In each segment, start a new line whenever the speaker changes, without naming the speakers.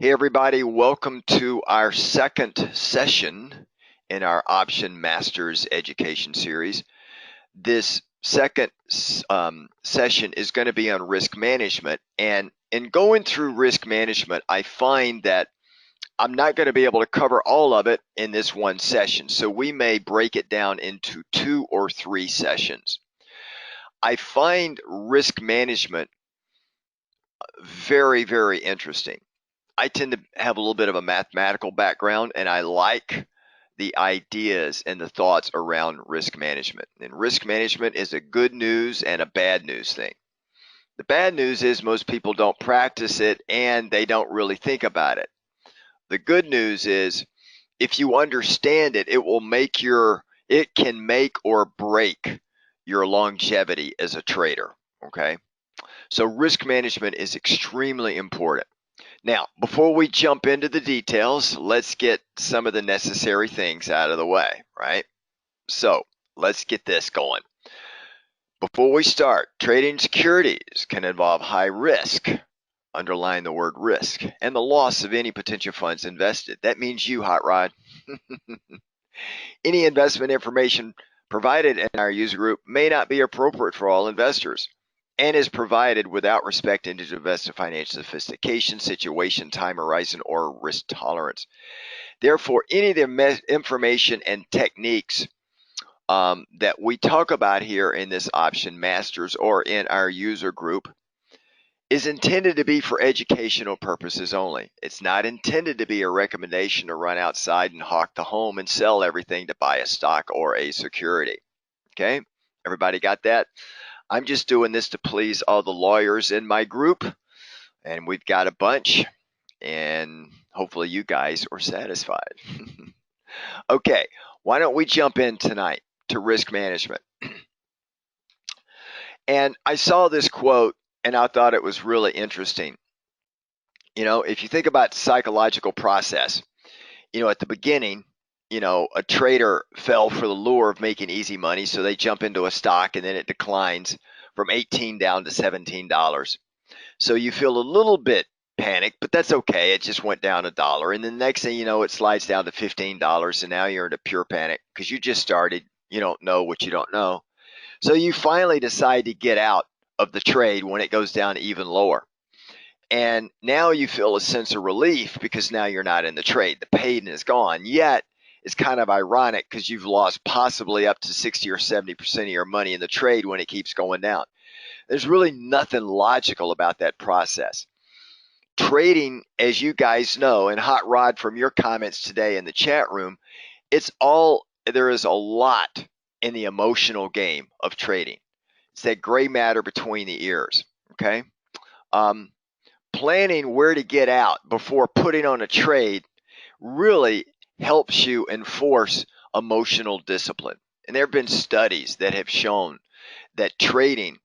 Hey everybody, welcome to our second session in our Option Masters education series. This second session is going to be on risk management, and in going through risk management, I find that I'm not going to be able to cover all of it in this one session, so we may break it down into 2 or 3 sessions. I find risk management very, very interesting. I tend to have a little bit of a mathematical background, and I like the ideas and the thoughts around risk management. And risk management is a good news and a bad news thing. The bad news is most people don't practice it and they don't really think about it. The good news is if you understand it, it can make or break your longevity as a trader. Okay. So risk management is extremely important. Now, before we jump into the details, let's get some of the necessary things out of the way, right? So, let's get this going. Before we start, trading securities can involve high risk, underline the word risk, and the loss of any potential funds invested. That means you, Hot Rod. Any investment information provided in our user group may not be appropriate for all investors and is provided without respect into investor financial sophistication, situation, time horizon, or risk tolerance. Therefore, any of the information and techniques that we talk about here in this Option Masters or in our user group is intended to be for educational purposes only. It's not intended to be a recommendation to run outside and hawk the home and sell everything to buy a stock or a security. Okay? Everybody got that? I'm just doing this to please all the lawyers in my group, and we've got a bunch, and hopefully you guys are satisfied. Okay, why don't we jump in tonight to risk management? And I saw this quote and I thought it was really interesting. You know, if you think about psychological process, at the beginning, a trader fell for the lure of making easy money, so they jump into a stock and then it declines from 18 down to $17. So you feel a little bit panicked, but that's okay. It just went down $1. And then the next thing you know, it slides down to $15, and now you're in a pure panic because you just started. You don't know what you don't know. So you finally decide to get out of the trade when it goes down even lower. And now you feel a sense of relief because now you're not in the trade. The pain is gone. Yet it's kind of ironic because you've lost possibly up to 60 or 70% of your money in the trade when it keeps going down. There's really nothing logical about that process. Trading, as you guys know, and Hot Rod, from your comments today in the chat room, there is a lot in the emotional game of trading. It's that gray matter between the ears. Okay. Planning where to get out before putting on a trade really helps you enforce emotional discipline. And there have been studies that have shown that trading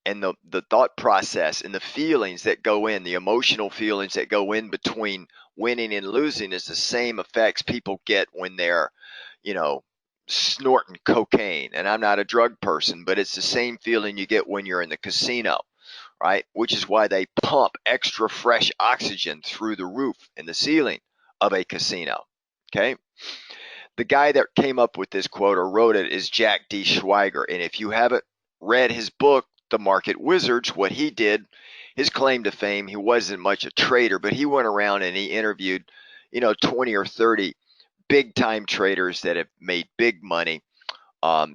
and the thought process and the feelings that go in, the emotional feelings that go in between winning and losing, is the same effects people get when they're, snorting cocaine. And I'm not a drug person, but it's the same feeling you get when you're in the casino, right? Which is why they pump extra fresh oxygen through the roof and the ceiling of a casino. Okay. The guy that came up with this quote or wrote it is Jack D. Schweiger. And if you haven't read his book, The Market Wizards, what he did, his claim to fame, he wasn't much a trader, but he went around and he interviewed, 20 or 30 big time traders that have made big money,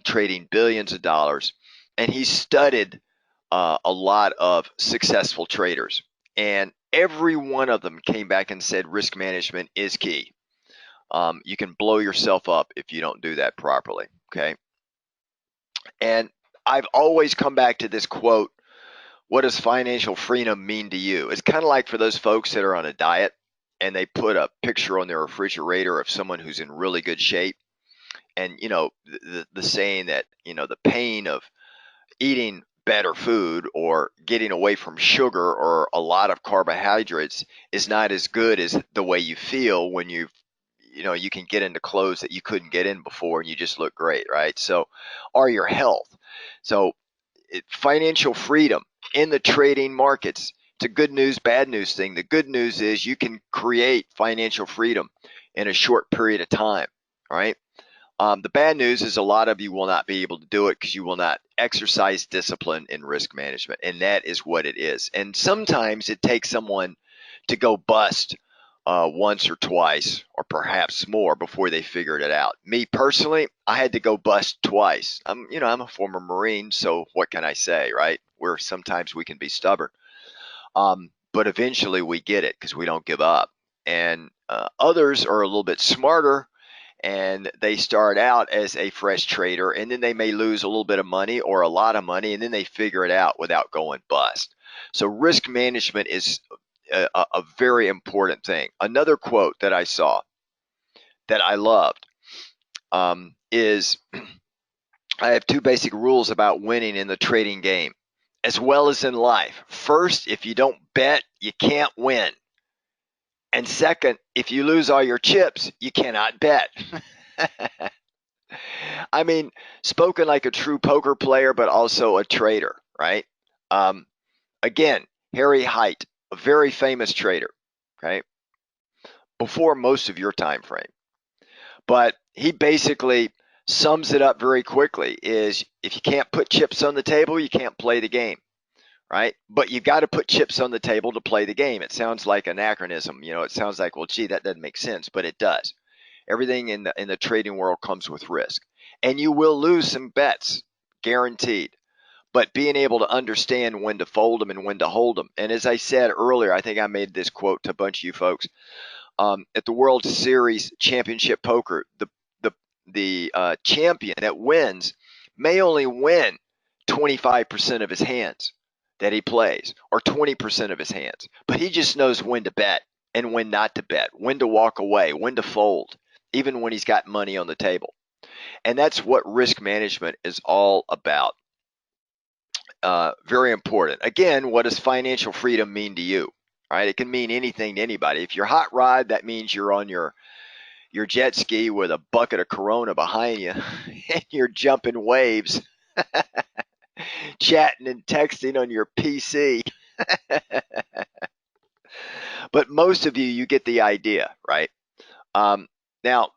trading billions of dollars. And he studied a lot of successful traders. And every one of them came back and said risk management is key. You can blow yourself up if you don't do that properly. Okay. And I've always come back to this quote: what does financial freedom mean to you? It's kind of like for those folks that are on a diet and they put a picture on their refrigerator of someone who's in really good shape. And, the saying that, the pain of eating better food or getting away from sugar or a lot of carbohydrates is not as good as the way you feel when you can get into clothes that you couldn't get in before and you just look great, right? So, or your health. So financial freedom in the trading markets It's a good news, bad news thing. The good news is you can create financial freedom in a short period of time, all right? The bad news is a lot of you will not be able to do it because you will not exercise discipline in risk management, and that is what it is. And sometimes it takes someone to go bust once or twice or perhaps more before they figured it out. Me personally, I had to go bust twice. I'm a former Marine, so what can I say, right? Where sometimes we can be stubborn, but eventually we get it because we don't give up. And others are a little bit smarter, and they start out as a fresh trader, and then they may lose a little bit of money or a lot of money, and then they figure it out without going bust. So risk management is a very important thing. Another quote that I saw that I loved is I have two basic rules about winning in the trading game as well as in life. First, if you don't bet, you can't win. And second, if you lose all your chips, you cannot bet. I mean, spoken like a true poker player, but also a trader, right? Again, Harry Height, a very famous trader, okay, before most of your time frame. But he basically sums it up very quickly is if you can't put chips on the table, you can't play the game, right? But you got to put chips on the table to play the game. It sounds like anachronism. It sounds like, well, gee, that doesn't make sense, but it does. Everything in the trading world comes with risk, and you will lose some bets, guaranteed. But being able to understand when to fold them and when to hold them. And as I said earlier, I think I made this quote to a bunch of you folks. At the World Series Championship Poker, the champion that wins may only win 25% of his hands that he plays, or 20% of his hands, but he just knows when to bet and when not to bet, when to walk away, when to fold, even when he's got money on the table. And that's what risk management is all about. Very important. Again, what does financial freedom mean to you? All right, it can mean anything to anybody. If you're hot rod, that means you're on your jet ski with a bucket of Corona behind you, and you're jumping waves, chatting and texting on your PC. But most of you get the idea, right? Now,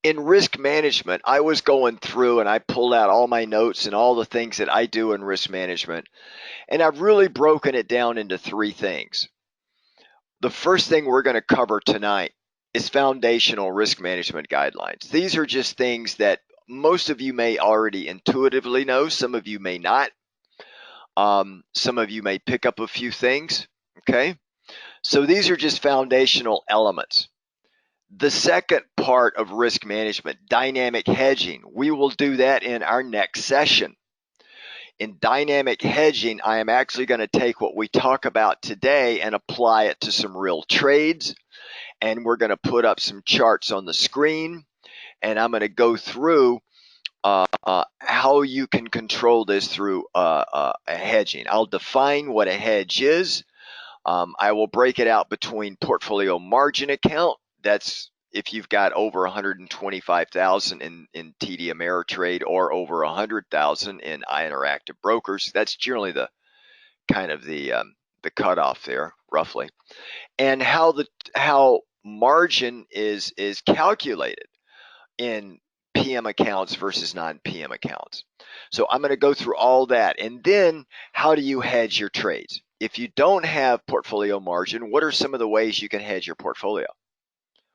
in risk management, I was going through and I pulled out all my notes and all the things that I do in risk management. And I've really broken it down into three things. The first thing we're going to cover tonight is foundational risk management guidelines. These are just things that most of you may already intuitively know. Some of you may not. Some of you may pick up a few things. Okay. So these are just foundational elements. The second part of risk management, dynamic hedging, we will do that in our next session. In dynamic hedging, I am actually going to take what we talk about today and apply it to some real trades. And we're going to put up some charts on the screen. And I'm going to go through how you can control this through a hedging. I'll define what a hedge is. I will break it out between portfolio margin account. That's if you've got over 125,000 in TD Ameritrade or over 100,000 in iInteractive Brokers. That's generally the kind of the cutoff there, roughly, and how margin is calculated in PM accounts versus non-PM accounts. So I'm going to go through all that, and then how do you hedge your trades? If you don't have portfolio margin, what are some of the ways you can hedge your portfolio?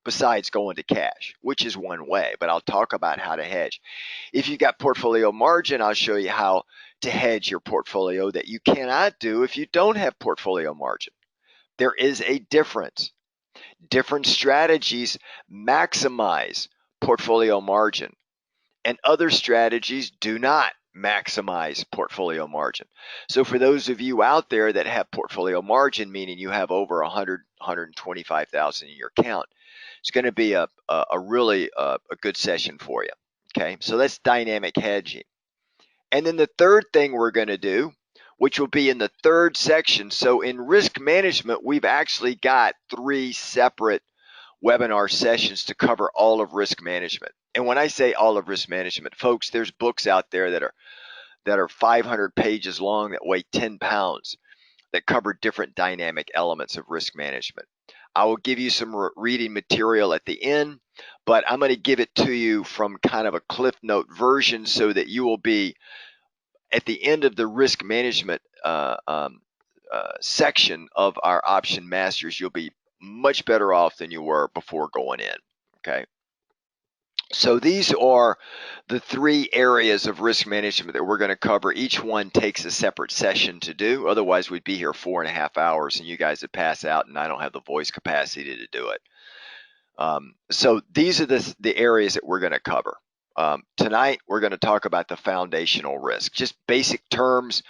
Besides going to cash, which is one way, but I'll talk about how to hedge. If you've got portfolio margin, I'll show you how to hedge your portfolio that you cannot do if you don't have portfolio margin. There is a difference. Different strategies maximize portfolio margin, and other strategies do not maximize portfolio margin. So for those of you out there that have portfolio margin, meaning you have over 125,000 in your account, it's going to be a really good session for you. Okay, so that's dynamic hedging. And then the third thing we're going to do, which will be in the third section. So in risk management, we've actually got 3 separate webinar sessions to cover all of risk management. And when I say all of risk management, folks, there's books out there that are 500 pages long that weigh 10 pounds. that cover different dynamic elements of risk management. I will give you some reading material at the end, but I'm going to give it to you from kind of a Cliff Note version so that you will be at the end of the risk management section of our Option Masters. You'll be much better off than you were before going in. Okay. So these are the three areas of risk management that we're going to cover. Each one takes a separate session to do. Otherwise, we'd be here 4.5 hours and you guys would pass out and I don't have the voice capacity to do it. So these are the areas that we're going to cover. Tonight, we're going to talk about the foundational risk, just basic terms,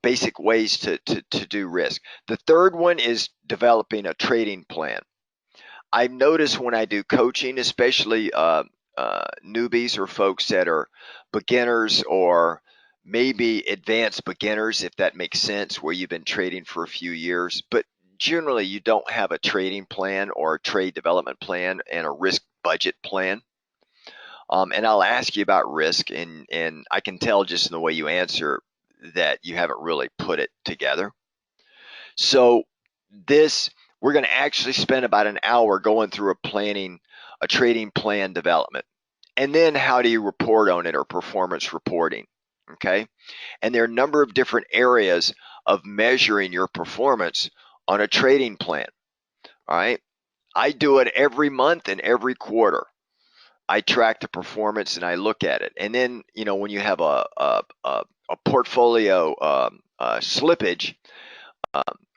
basic ways to do risk. The third one is developing a trading plan. I've noticed when I do coaching, especially newbies or folks that are beginners or maybe advanced beginners, if that makes sense, where you've been trading for a few years, but generally you don't have a trading plan or a trade development plan and a risk budget plan. And I'll ask you about risk, and I can tell just in the way you answer that you haven't really put it together. So we're going to actually spend about an hour going through a trading plan development. And then how do you report on it, or performance reporting? Okay. And there are a number of different areas of measuring your performance on a trading plan. All right. I do it every month and every quarter. I track the performance and I look at it. And then, when you have a portfolio slippage,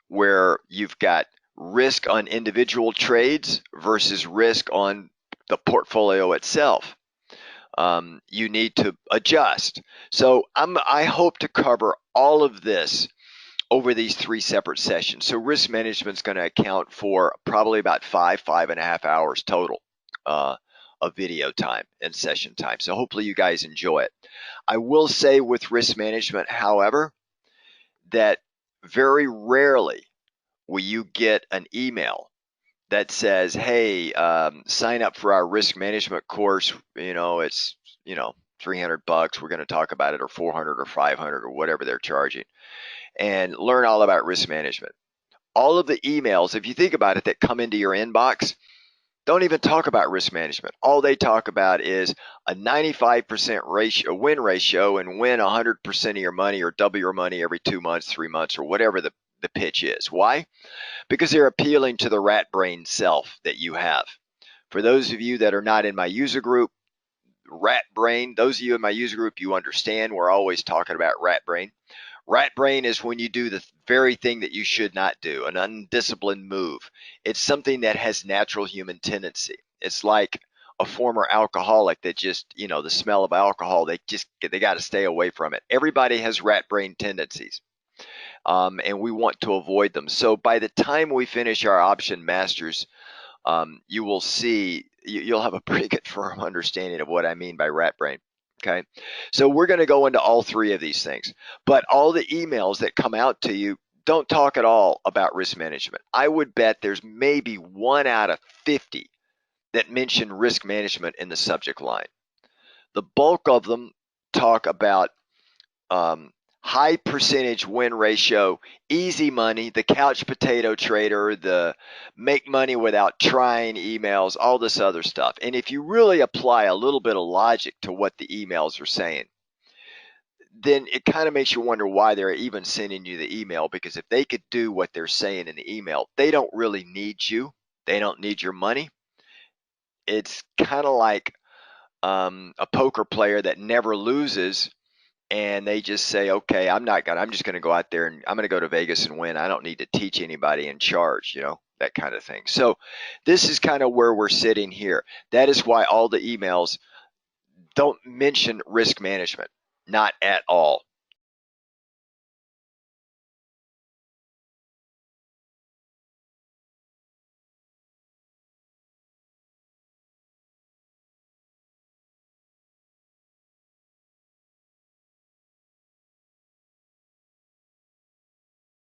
where you've got risk on individual trades versus risk on the portfolio itself, you need to adjust. So I hope to cover all of this over these three separate sessions. So risk management is going to account for probably about 5.5 hours total of video time and session time. So hopefully you guys enjoy it. I will say with risk management, however, that very rarely will you get an email that says, hey, sign up for our risk management course. It's, $300. We're going to talk about it, or 400 or 500 or whatever they're charging, and learn all about risk management. All of the emails, if you think about it, that come into your inbox, don't even talk about risk management. All they talk about is a 95% win ratio, and win 100% of your money, or double your money every 2 months, 3 months, or whatever the pitch is. Why? Because they're appealing to the rat brain self that you have. For those of you that are not in my user group, rat brain, those of you in my user group, you understand we're always talking about rat brain. Rat brain is when you do the very thing that you should not do, an undisciplined move. It's something that has natural human tendency. It's like a former alcoholic that just, the smell of alcohol, they got to stay away from it. Everybody has rat brain tendencies. And we want to avoid them. So by the time we finish our Option Masters, you will see, you'll have a pretty good firm understanding of what I mean by rat brain. Okay, so we're going to go into all three of these things, but all the emails that come out to you don't talk at all about risk management. I would bet there's maybe 1 out of 50 that mention risk management in the subject line. The bulk of them talk about high percentage win ratio, easy money, the couch potato trader, the make money without trying emails, all this other stuff. And if you really apply a little bit of logic to what the emails are saying, then it kind of makes you wonder why they're even sending you the email, because if they could do what they're saying in the email, they don't really need you. They don't need your money. It's kind of like a poker player that never loses, and they just say, okay, I'm just going to go out there and I'm going to go to Vegas and win. I don't need to teach anybody and charge, that kind of thing. So this is kind of where we're sitting here. That is why all the emails don't mention risk management, not at all.